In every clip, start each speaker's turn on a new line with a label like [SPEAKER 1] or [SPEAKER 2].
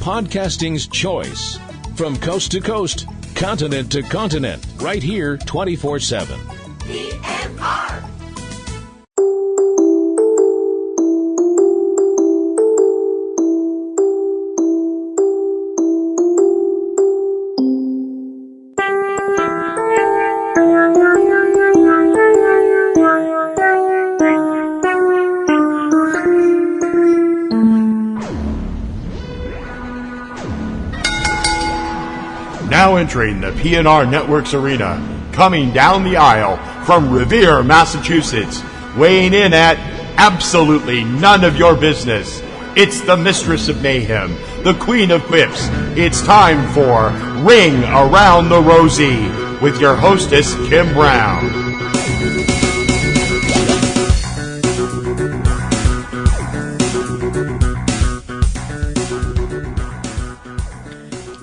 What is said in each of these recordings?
[SPEAKER 1] podcasting's choice. From coast to coast, continent to continent, right here 24/7.
[SPEAKER 2] PNR.
[SPEAKER 3] Now entering the PNRNetworks arena, coming down the aisle from Revere, Massachusetts, weighing in at absolutely none of your business. It's the Mistress of Mayhem, the Queen of Quips. It's time for Ring Around the Rosie with your hostess, Kim Brown.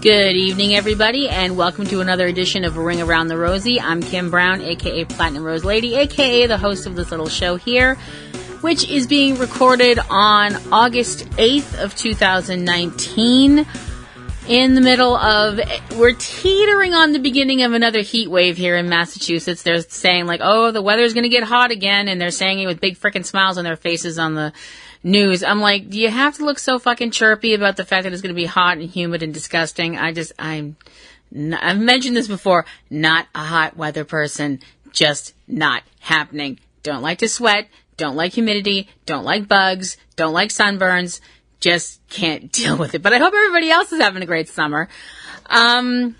[SPEAKER 4] Good evening, everybody, and welcome to another edition of Ring Around the Rosie. I'm Kim Brown, a.k.a. Platinum Rose Lady, a.k.a. the host of this little show here, which is being recorded on August 8th of 2019, in the middle of, we're teetering on the beginning of another heat wave here in Massachusetts. They're saying, like, oh, the weather's going to get hot again, and they're saying it with big frickin' smiles on their faces on the news. I'm like, do you have to look so fucking chirpy about the fact that it's going to be hot and humid and disgusting? I've mentioned this before, not a hot weather person, just not happening. Don't like to sweat, don't like humidity, don't like bugs, don't like sunburns, just can't deal with it. But I hope everybody else is having a great summer. I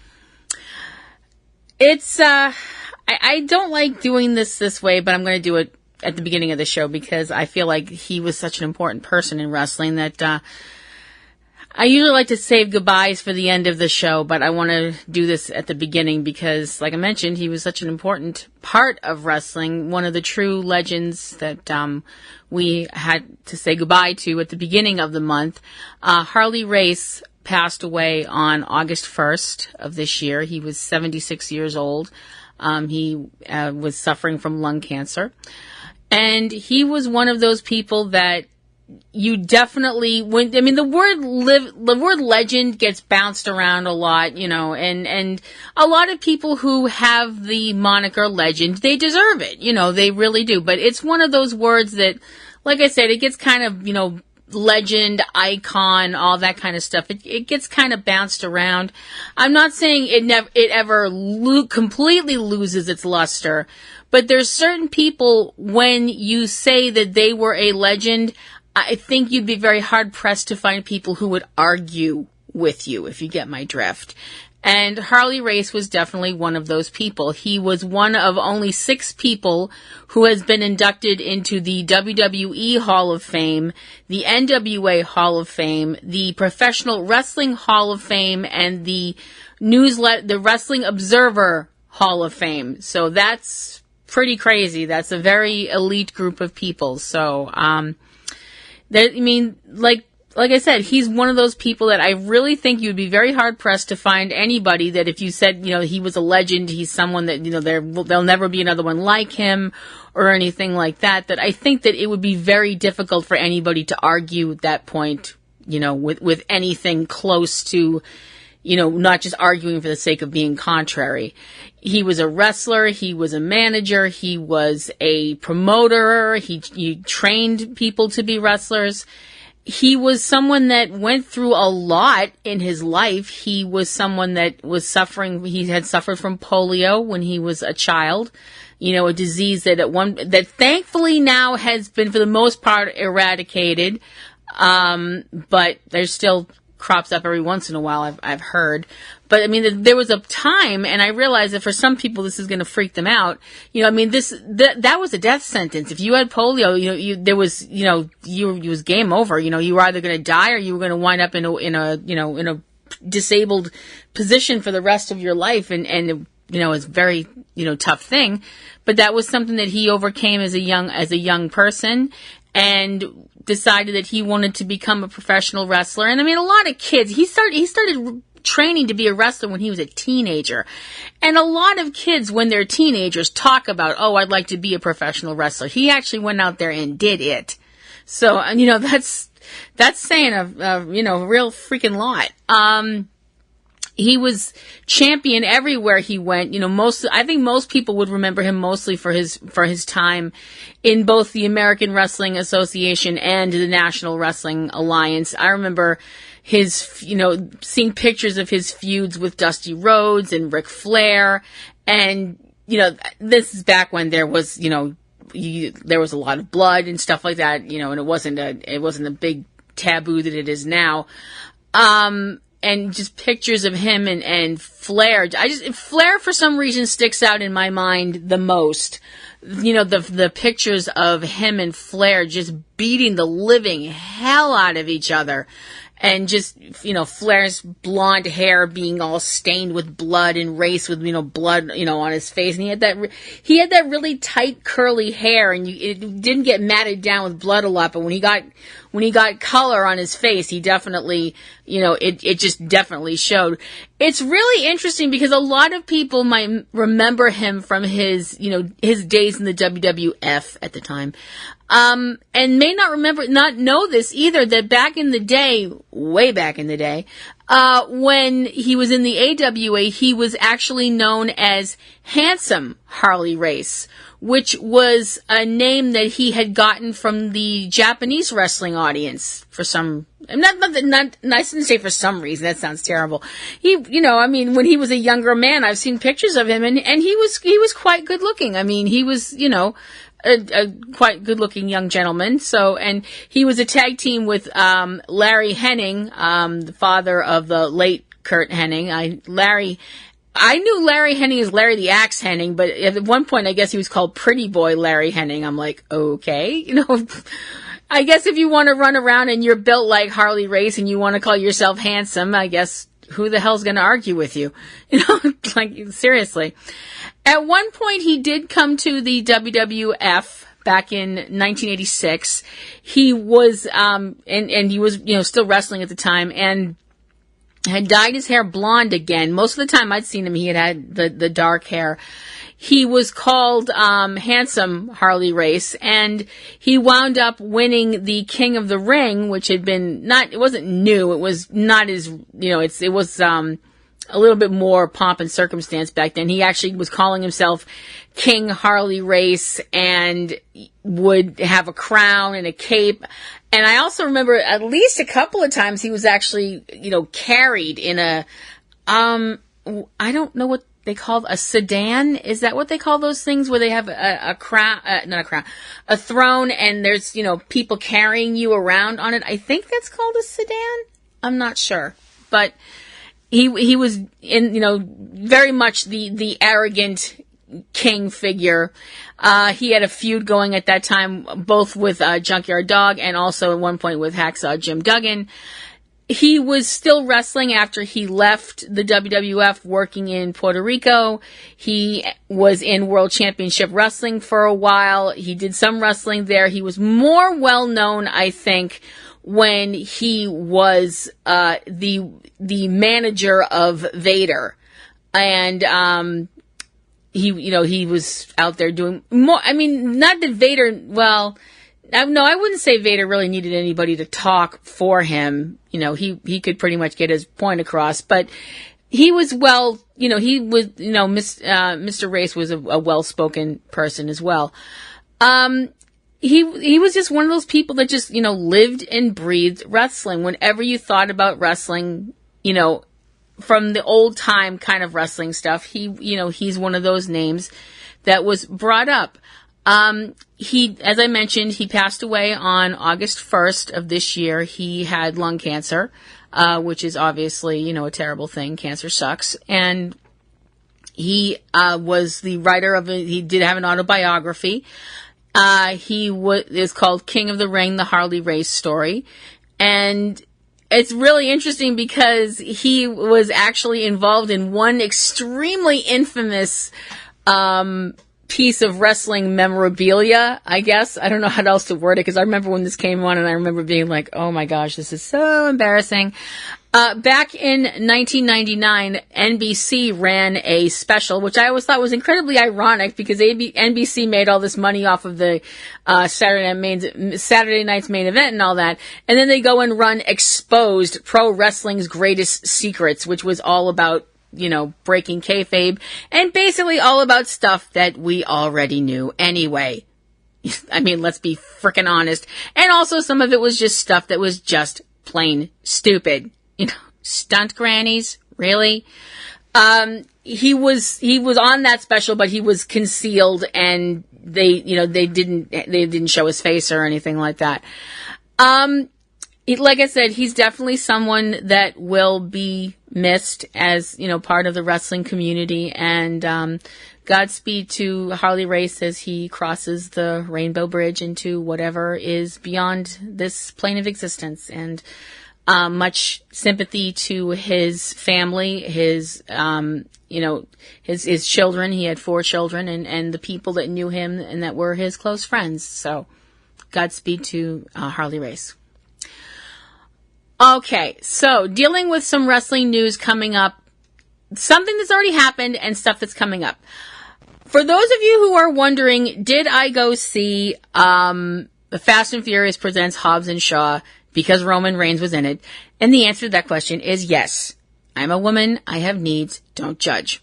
[SPEAKER 4] don't like doing this way, but I'm going to do it at the beginning of the show because I feel like he was such an important person in wrestling that I usually like to save goodbyes for the end of the show, but I want to do this at the beginning because, like I mentioned, he was such an important part of wrestling, one of the true legends that we had to say goodbye to at the beginning of the month. Harley Race passed away on August 1st of this year. He was 76 years old. He was suffering from lung cancer. And he was one of those people that you definitely, the word legend gets bounced around a lot, and a lot of people who have the moniker legend, they deserve it, they really do. But it's one of those words that, like I said, it gets kind of, legend, icon, all that kind of stuff. It gets kind of bounced around. I'm not saying it ever completely loses its luster, but there's certain people, when you say that they were a legend, I think you'd be very hard pressed to find people who would argue with you, if you get my drift. And Harley Race was definitely one of those people. He was one of only 6 people who has been inducted into the WWE Hall of Fame, the NWA Hall of Fame, the Professional Wrestling Hall of Fame, and the Wrestling Observer Hall of Fame. So that's pretty crazy. That's a very elite group of people. So, like I said, he's one of those people that I really think you'd be very hard pressed to find anybody that if you said, he was a legend, he's someone that, there'll never be another one like him or anything like that, that I think that it would be very difficult for anybody to argue at that point, with anything close to, not just arguing for the sake of being contrary. He was a wrestler, he was a manager, he was a promoter, he trained people to be wrestlers. He was someone that went through a lot in his life. He was someone that was he had suffered from polio when he was a child, a disease that thankfully now has been for the most part eradicated. But there's still crops up every once in a while, I've heard. But there was a time, and I realized that for some people this is going to freak them out. That was a death sentence. If you had polio, it was game over. You were either going to die or you were going to wind up in a disabled position for the rest of your life, and it's a very tough thing. But that was something that he overcame as a young person, and decided that he wanted to become a professional wrestler. And a lot of kids, he started training to be a wrestler when he was a teenager. And a lot of kids, when they're teenagers, talk about, oh, I'd like to be a professional wrestler. He actually went out there and did it. So, that's that's saying a real freaking lot. He was champion everywhere he went. I think most people would remember him mostly for his time in both the American Wrestling Association and the National Wrestling Alliance. I remember seeing pictures of his feuds with Dusty Rhodes and Ric Flair. And, this is back when there was, there was a lot of blood and stuff like that, and it wasn't a big taboo that it is now. And just pictures of him and Flair. Flair for some reason sticks out in my mind the most. The pictures of him and Flair just beating the living hell out of each other. And just, Flair's blonde hair being all stained with blood and Race with, blood, on his face. And he had that really tight curly hair, and it didn't get matted down with blood a lot. But when he got color on his face, he definitely, it just definitely showed. It's really interesting because a lot of people might remember him from his days in the WWF at the time. And may not know this either, that back in the day, way back in the day, when he was in the AWA, he was actually known as Handsome Harley Race, which was a name that he had gotten from the Japanese wrestling audience for some, I shouldn't say for some reason, that sounds terrible. When he was a younger man, I've seen pictures of him and he was quite good looking. He was, a quite good-looking young gentleman. So, and he was a tag team with Larry Henning, the father of the late Kurt Hennig. I knew Larry Hennig as Larry the Axe Hennig, but at one point I guess he was called Pretty Boy Larry Hennig. I'm like, okay, I guess if you want to run around and you're built like Harley Race and you want to call yourself handsome, I guess who the hell's going to argue with you? Like, seriously. At one point, he did come to the WWF back in 1986. He was, and he was, still wrestling at the time, and had dyed his hair blonde again. Most of the time I'd seen him, he had the dark hair. He was called Handsome Harley Race, and he wound up winning the King of the Ring, which had been it wasn't new. It was not as, it was a little bit more pomp and circumstance back then. He actually was calling himself King Harley Race and would have a crown and a cape. And I also remember at least a couple of times he was actually, carried in a, I don't know what they call a sedan. Is that what they call those things where they have a crown, not a crown, a throne, and there's, people carrying you around on it? I think that's called a sedan. I'm not sure, but he was very much the arrogant king figure. He had a feud going at that time, both with Junkyard Dog and also at one point with Hacksaw Jim Duggan. He was still wrestling after he left the WWF, working in Puerto Rico. He was in World Championship Wrestling for a while. He did some wrestling there. He was more well known, I think, when he was the manager of Vader, and he was out there doing more. Not that Vader. Well, no, I wouldn't say Vader really needed anybody to talk for him. He could pretty much get his point across, but he was Mr. Race was a well-spoken person as well. He was just one of those people that just, lived and breathed wrestling. Whenever you thought about wrestling, from the old time kind of wrestling stuff, he's one of those names that was brought up. As I mentioned, he passed away on August 1st of this year. He had lung cancer, which is obviously, a terrible thing. Cancer sucks. And he was the writer he did have an autobiography. He is called King of the Ring, the Harley Race story. And it's really interesting because he was actually involved in one extremely infamous piece of wrestling memorabilia, I guess. I don't know how else to word it, because I remember when this came on and I remember being like, oh my gosh, this is so embarrassing. Back in 1999, NBC ran a special, which I always thought was incredibly ironic because NBC made all this money off of the Saturday night's main event and all that, and then they go and run Exposed, Pro Wrestling's Greatest Secrets, which was all about, breaking kayfabe, and basically all about stuff that we already knew anyway. I mean, let's be frickin' honest. And also some of it was just stuff that was just plain stupid. Stunt grannies, really? He was on that special, but he was concealed, and they didn't show his face or anything like that. Like I said, he's definitely someone that will be missed as, part of the wrestling community, and, Godspeed to Harley Race as he crosses the Rainbow Bridge into whatever is beyond this plane of existence, and, much sympathy to his family, his children. He had 4 children, and the people that knew him and that were his close friends. So, Godspeed to Harley Race. Okay, so dealing with some wrestling news coming up, something that's already happened and stuff that's coming up. For those of you who are wondering, did I go see Fast and Furious Presents Hobbs and Shaw because Roman Reigns was in it? And the answer to that question is yes. I'm a woman. I have needs. Don't judge.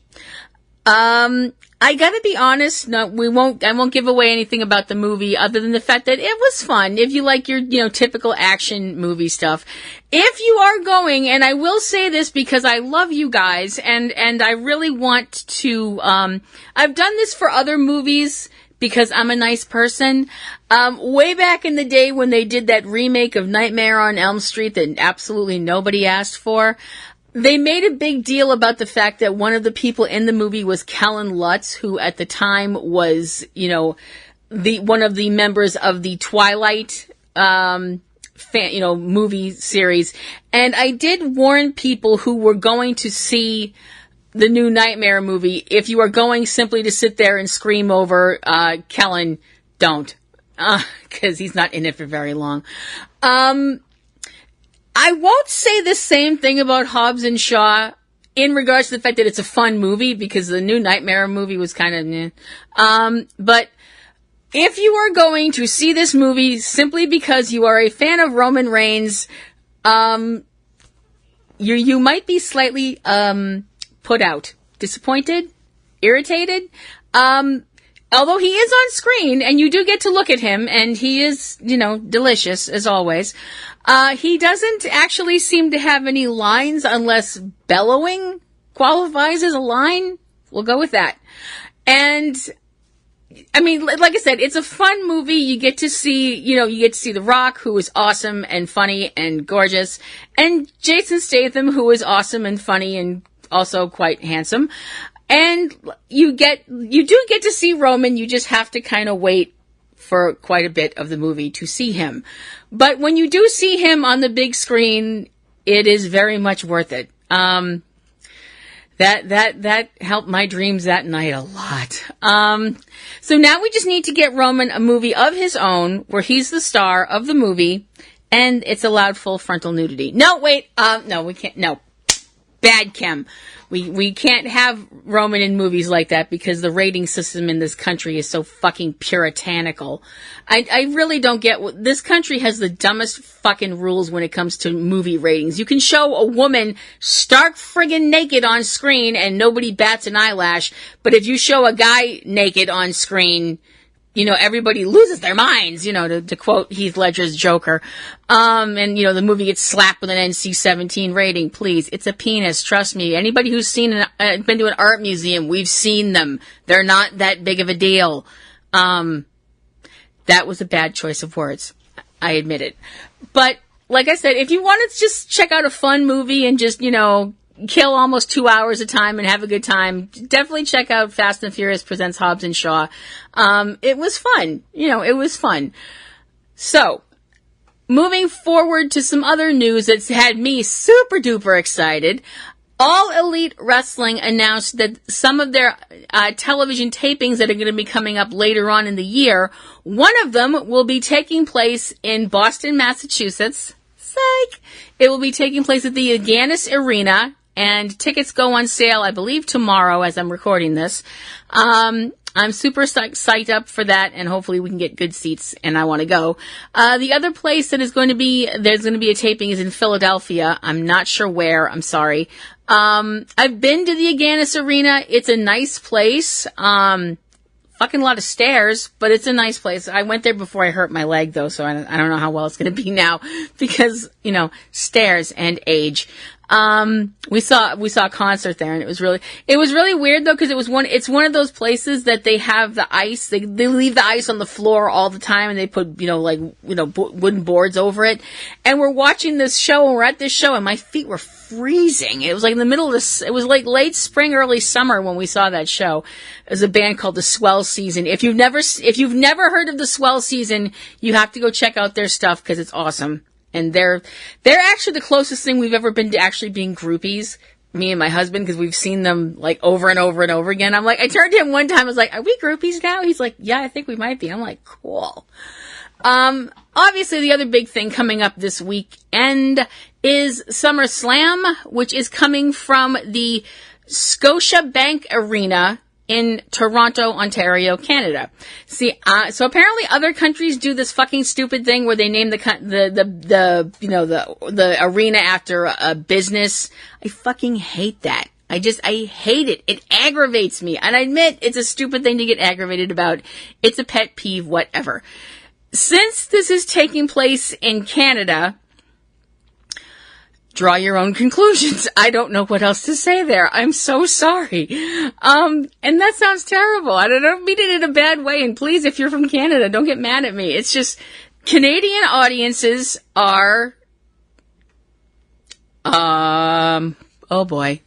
[SPEAKER 4] I gotta be honest. No, I won't give away anything about the movie other than the fact that it was fun. If you like your, typical action movie stuff. If you are going, and I will say this because I love you guys, and I really want to, I've done this for other movies because I'm a nice person. Way back in the day when they did that remake of Nightmare on Elm Street that absolutely nobody asked for, they made a big deal about the fact that one of the people in the movie was Kellen Lutz, who at the time was, one of the members of the Twilight, movie series. And I did warn people who were going to see the new Nightmare movie, if you are going simply to sit there and scream over, Kellen, don't. 'Cause he's not in it for very long. I won't say the same thing about Hobbs and Shaw in regards to the fact that it's a fun movie, because the new Nightmare movie was kind of meh. But if you are going to see this movie simply because you are a fan of Roman Reigns, you might be slightly put out, disappointed, irritated. Although he is on screen and you do get to look at him, and he is, delicious as always. He doesn't actually seem to have any lines unless bellowing qualifies as a line. We'll go with that. And I mean, like I said, it's a fun movie. You get to see, The Rock, who is awesome and funny and gorgeous, and Jason Statham, who is awesome and funny and also quite handsome. And you do get to see Roman. You just have to kind of wait for quite a bit of the movie to see him. But when you do see him on the big screen, it is very much worth it. That helped my dreams that night a lot. So now we just need to get Roman a movie of his own where he's the star of the movie and it's allowed full frontal nudity. No, wait, no, we can't, no. Bad chem. We can't have Roman in movies like that because the rating system in this country is so fucking puritanical. I really don't get what this country has. The dumbest fucking rules when it comes to movie ratings. You can show a woman stark friggin' naked on screen and nobody bats an eyelash, but if you show a guy naked on screen, everybody loses their minds, to quote Heath Ledger's Joker. And, the movie gets slapped with an NC-17 rating. Please, it's a penis. Trust me. Anybody who's been to an art museum, we've seen them. They're not that big of a deal. That was a bad choice of words. I admit it. But, like I said, if you want to just check out a fun movie and just, kill almost 2 hours of time and have a good time, definitely check out Fast and Furious Presents Hobbs and Shaw. It was fun. It was fun. So, moving forward to some other news that's had me super duper excited. All Elite Wrestling announced that some of their television tapings that are going to be coming up later on in the year, one of them will be taking place in Boston, Massachusetts. psych. It will be taking place at the Agganis Arena, and tickets go on sale, I believe, tomorrow as I'm recording this. I'm super psyched up for that, and hopefully we can get good seats, and I want to go. The other place that there's going to be a taping is in Philadelphia. I'm not sure where. I'm sorry. I've been to the Agganis Arena. It's a nice place. Fucking lot of stairs, but it's a nice place. I went there before I hurt my leg, though, so I don't know how well it's going to be now because, stairs and age. We saw a concert there, and it was really weird though, because it's one of those places that they have the ice, they leave the ice on the floor all the time, and they put, wooden boards over it. And we're watching this show, and we're at this show, and my feet were freezing. It was like in the middle of it was like late spring, early summer when we saw that show. There's a band called the Swell Season. If you've never heard of the Swell Season, you have to go check out their stuff because it's awesome. And they're actually the closest thing we've ever been to actually being groupies, me and my husband, because we've seen them like over and over and over again. I'm like, I turned to him one time, I was like, are we groupies now? He's like, yeah, I think we might be. I'm like, cool. Obviously the other big thing coming up this weekend is SummerSlam, which is coming from the Scotiabank Arena in Toronto, Ontario, Canada. See, so apparently other countries do this fucking stupid thing where they name the arena after a business. I fucking hate that. I hate it. It aggravates me. And I admit it's a stupid thing to get aggravated about. It's a pet peeve, whatever. Since this is taking place in Canada, draw your own conclusions. I don't know what else to say there. I'm so sorry. And that sounds terrible. I don't mean it in a bad way. And please, if you're from Canada, don't get mad at me. It's just Canadian audiences are, oh boy.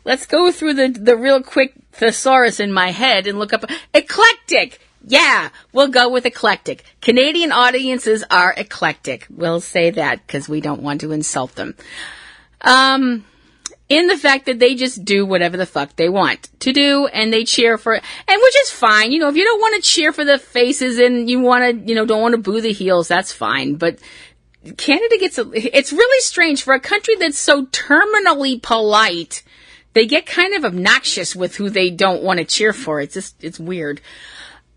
[SPEAKER 4] Let's go through the real quick thesaurus in my head and look up eclectic. Yeah, we'll go with eclectic. Canadian audiences are eclectic. We'll say that because we don't want to insult them. In the fact that they just do whatever the fuck they want to do, and they cheer for, and which is fine. If you don't want to cheer for the faces and you want to, don't want to boo the heels, that's fine. But Canada it's really strange for a country that's so terminally polite. They get kind of obnoxious with who they don't want to cheer for. It's weird.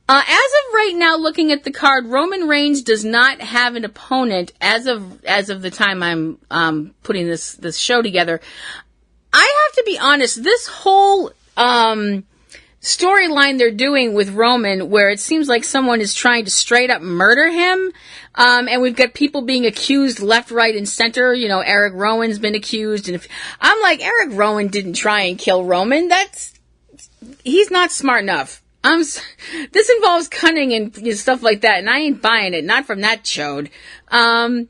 [SPEAKER 4] As of right now, looking at the card, Roman Reigns does not have an opponent as of the time I'm putting this show together. I have to be honest, this whole storyline they're doing with Roman, where it seems like someone is trying to straight up murder him, and we've got people being accused left, right, and center. Eric Rowan's been accused, and I'm like, Eric Rowan didn't try and kill Roman. He's not smart enough. This involves cunning and stuff like that, and I ain't buying it. Not from that chode. Hi,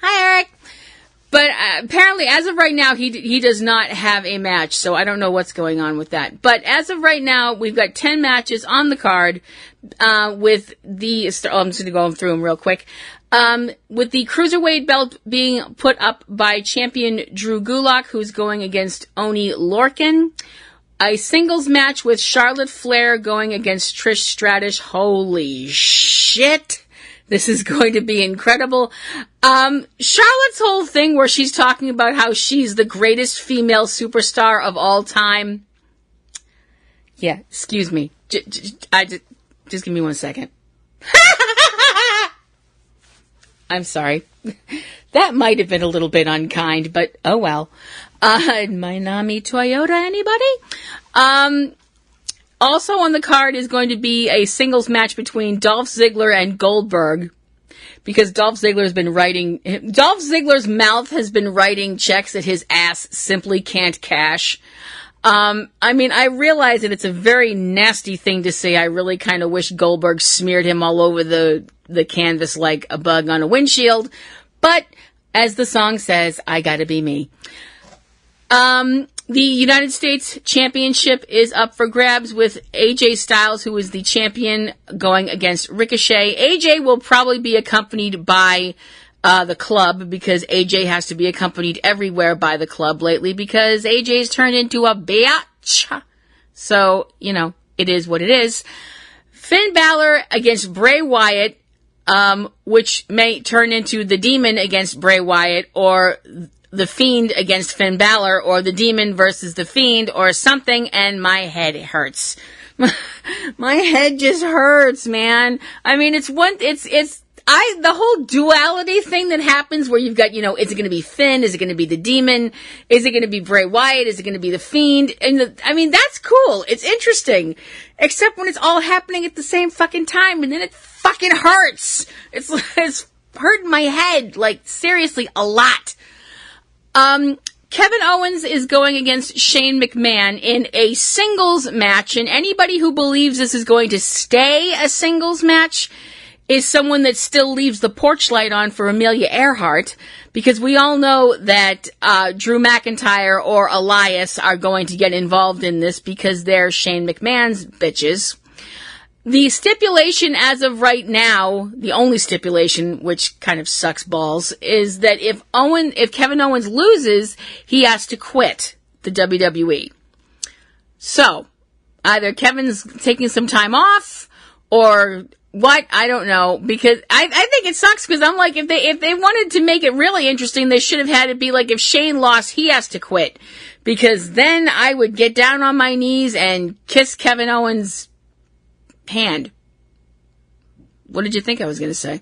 [SPEAKER 4] Eric. But apparently, as of right now, he does not have a match, so I don't know what's going on with that. But as of right now, we've got 10 matches on the card with the... I'm just going to go through them real quick. With the Cruiserweight belt being put up by champion Drew Gulak, who's going against Oni Lorcan. A singles match with Charlotte Flair going against Trish Stratus. Holy shit. This is going to be incredible. Charlotte's whole thing where she's talking about how she's the greatest female superstar of all time. Yeah, excuse me. Just give me 1 second. I'm sorry. That might have been a little bit unkind, but oh well. Minami Toyota, anybody? Also on the card is going to be a singles match between Dolph Ziggler and Goldberg, because Dolph Ziggler's mouth has been writing checks that his ass simply can't cash. I realize that it's a very nasty thing to say. I really kind of wish Goldberg smeared him all over the canvas like a bug on a windshield, but as the song says, I gotta be me. The United States Championship is up for grabs with AJ Styles, who is the champion, going against Ricochet. AJ will probably be accompanied by the club, because AJ has to be accompanied everywhere by the club lately, because AJ's turned into a bitch. So, it is what it is. Finn Balor against Bray Wyatt. which may turn into the Demon against Bray Wyatt, or the Fiend against Finn Balor, or the Demon versus the Fiend, or something, and my head hurts. My head just hurts, man. I mean, the whole duality thing that happens where you've got, is it going to be Finn? Is it going to be the Demon? Is it going to be Bray Wyatt? Is it going to be the Fiend? And that's cool. It's interesting. Except when it's all happening at the same fucking time, and then it fucking hurts. It's hurting my head, like, seriously, a lot. Kevin Owens is going against Shane McMahon in a singles match, and anybody who believes this is going to stay a singles match is someone that still leaves the porch light on for Amelia Earhart, because we all know that Drew McIntyre or Elias are going to get involved in this because they're Shane McMahon's bitches. The stipulation as of right now, the only stipulation, which kind of sucks balls, is that if Kevin Owens loses, he has to quit the WWE. So, either Kevin's taking some time off, or what? I don't know, because I think it sucks, because I'm like, if they wanted to make it really interesting, they should have had it be like, if Shane lost, he has to quit, because then I would get down on my knees and kiss Kevin Owens' hand. What did you think I was going to say?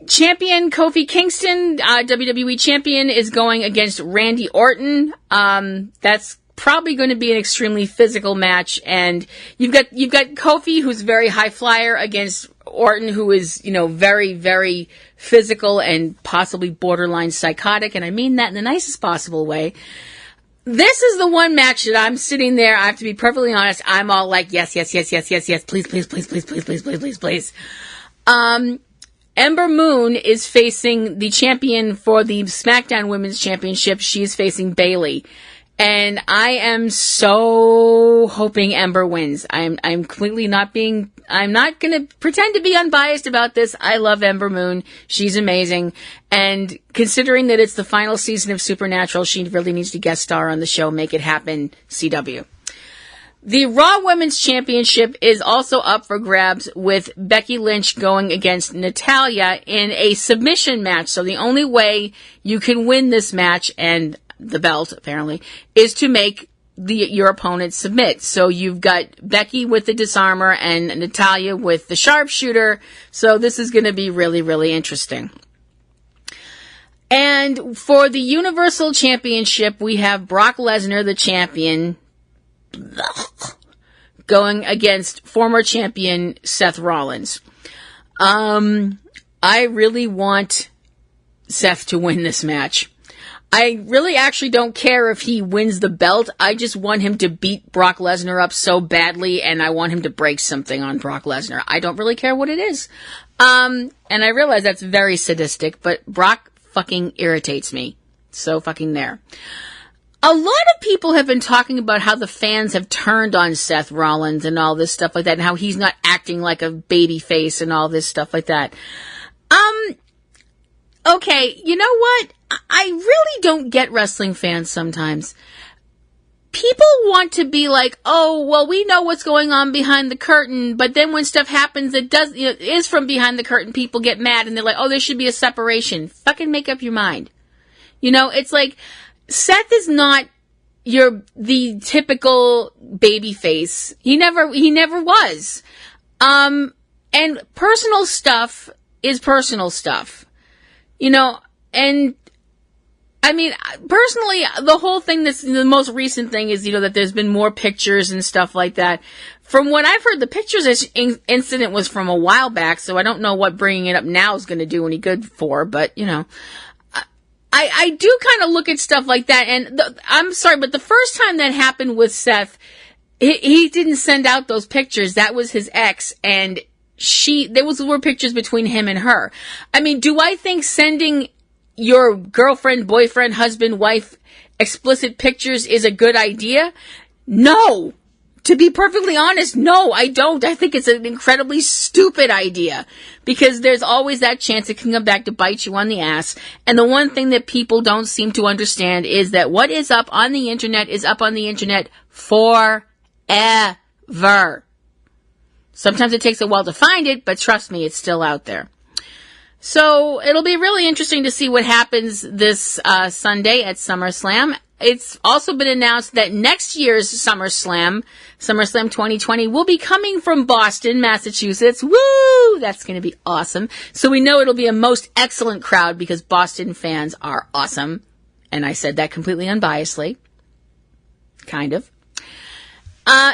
[SPEAKER 4] Champion Kofi Kingston, WWE champion, is going against Randy Orton. That's probably going to be an extremely physical match, and you've got Kofi, who's very high flyer, against Orton, who is, very, very physical and possibly borderline psychotic, and I mean that in the nicest possible way. This is the one match that I'm sitting there, I have to be perfectly honest, I'm all like, yes, please. Ember Moon is facing the champion for the SmackDown Women's Championship. She's facing Bayley. And I am so hoping Ember wins. I'm completely I'm not going to pretend to be unbiased about this. I love Ember Moon. She's amazing. And considering that it's the final season of Supernatural, she really needs to guest star on the show. Make it happen, CW. The Raw Women's Championship is also up for grabs, with Becky Lynch going against Natalya in a submission match. So the only way you can win this match, and the belt, apparently, is to make your opponent submit. So you've got Becky with the disarmer and Natalya with the sharpshooter. So this is going to be really, really interesting. And for the Universal Championship, we have Brock Lesnar, the champion, going against former champion Seth Rollins. I really want Seth to win this match. I really actually don't care if he wins the belt. I just want him to beat Brock Lesnar up so badly, and I want him to break something on Brock Lesnar. I don't really care what it is. And I realize that's very sadistic, but Brock fucking irritates me. So fucking there. A lot of people have been talking about how the fans have turned on Seth Rollins and all this stuff like that, and how he's not acting like a baby face and all this stuff like that. Okay, you know what? I really don't get wrestling fans sometimes. People want to be like, oh, well, we know what's going on behind the curtain, but then when stuff happens that is from behind the curtain, people get mad and they're like, oh, there should be a separation. Fucking make up your mind. It's like, Seth is not the typical baby face. He never was. And personal stuff is personal stuff. And I mean, personally, the whole thing the most recent thing is, that there's been more pictures and stuff like that. From what I've heard, the pictures incident was from a while back, so I don't know what bringing it up now is going to do any good for, but, I do kind of look at stuff like that, and I'm sorry, but the first time that happened with Seth, he didn't send out those pictures. That was his ex, and there were pictures between him and her. I mean, do I think sending your girlfriend, boyfriend, husband, wife explicit pictures is a good idea? No. To be perfectly honest, no, I don't. I think it's an incredibly stupid idea, because there's always that chance it can come back to bite you on the ass. And the one thing that people don't seem to understand is that what is up on the internet is up on the internet forever. Sometimes it takes a while to find it, but trust me, it's still out there. So it'll be really interesting to see what happens this Sunday at SummerSlam. It's also been announced that next year's SummerSlam 2020, will be coming from Boston, Massachusetts. Woo! That's going to be awesome. So we know it'll be a most excellent crowd because Boston fans are awesome. And I said that completely unbiasedly. Kind of.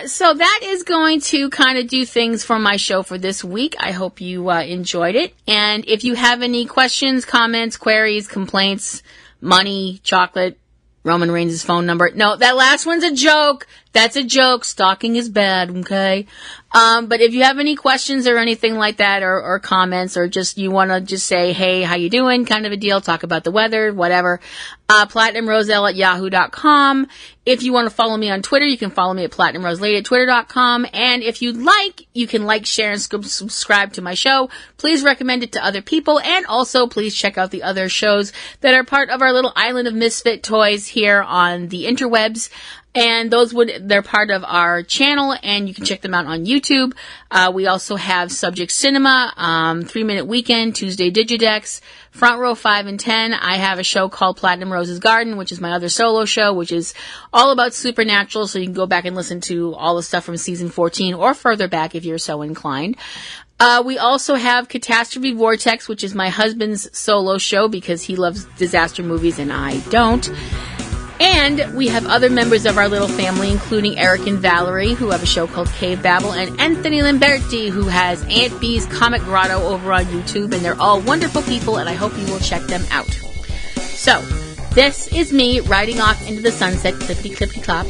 [SPEAKER 4] So that is going to kind of do things for my show for this week. I hope you enjoyed it. And if you have any questions, comments, queries, complaints, money, chocolate, Roman Reigns' phone number. No, that last one's a joke. That's a joke. Stalking is bad, okay? But if you have any questions or anything like that, or comments, or just you want to just say, hey, how you doing? Kind of a deal. Talk about the weather, whatever. PlatinumRoselle@yahoo.com. If you want to follow me on Twitter, you can follow me at PlatinumRoseLady at Twitter.com. And if you'd like, you can like, share, and subscribe to my show. Please recommend it to other people. And also, please check out the other shows that are part of our little island of misfit toys here on the interwebs. And they're part of our channel, and you can check them out on YouTube. We also have Subject Cinema, 3 Minute Weekend, Tuesday Digidex, Front Row 5 and 10. I have a show called Platinum Rose's Garden, which is my other solo show, which is all about supernatural, so you can go back and listen to all the stuff from season 14 or further back if you're so inclined. We also have Catastrophe Vortex, which is my husband's solo show because he loves disaster movies and I don't. And we have other members of our little family, including Eric and Valerie, who have a show called Cavebabble, and Anthony Lamberti, who has Aunt B's Comic Grotto over on YouTube, and they're all wonderful people, and I hope you will check them out. So, this is me riding off into the sunset, clippity-clippity-clop.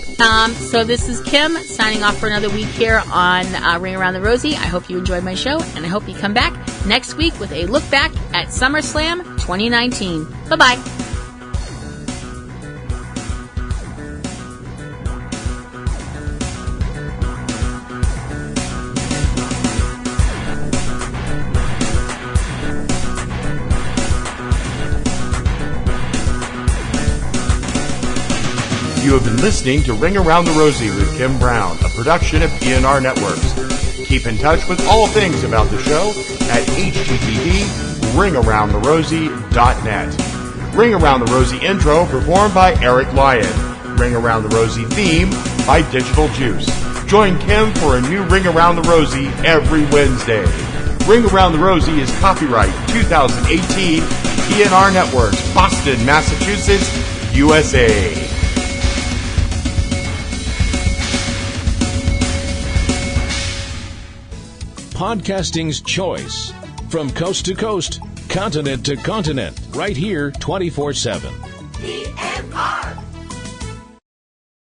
[SPEAKER 4] So this is Kim, signing off for another week here on Ring Around the Rosie. I hope you enjoyed my show, and I hope you come back next week with a look back at SummerSlam 2019. Bye-bye.
[SPEAKER 3] You have been listening to Ring Around the Rosie with Kim Brown, a production of PNRNetworks. Keep in touch with all things about the show at http://ringaroundtherosie.net. Ring Around the Rosie intro performed by Eric Lyon. Ring Around the Rosie theme by Digital Juice. Join Kim for a new Ring Around the Rosie every Wednesday. Ring Around the Rosie is copyright 2018 PNRNetworks, Boston, Massachusetts, USA.
[SPEAKER 1] Podcasting's choice. From coast to coast, continent to continent, right here 24/7.
[SPEAKER 2] PNR.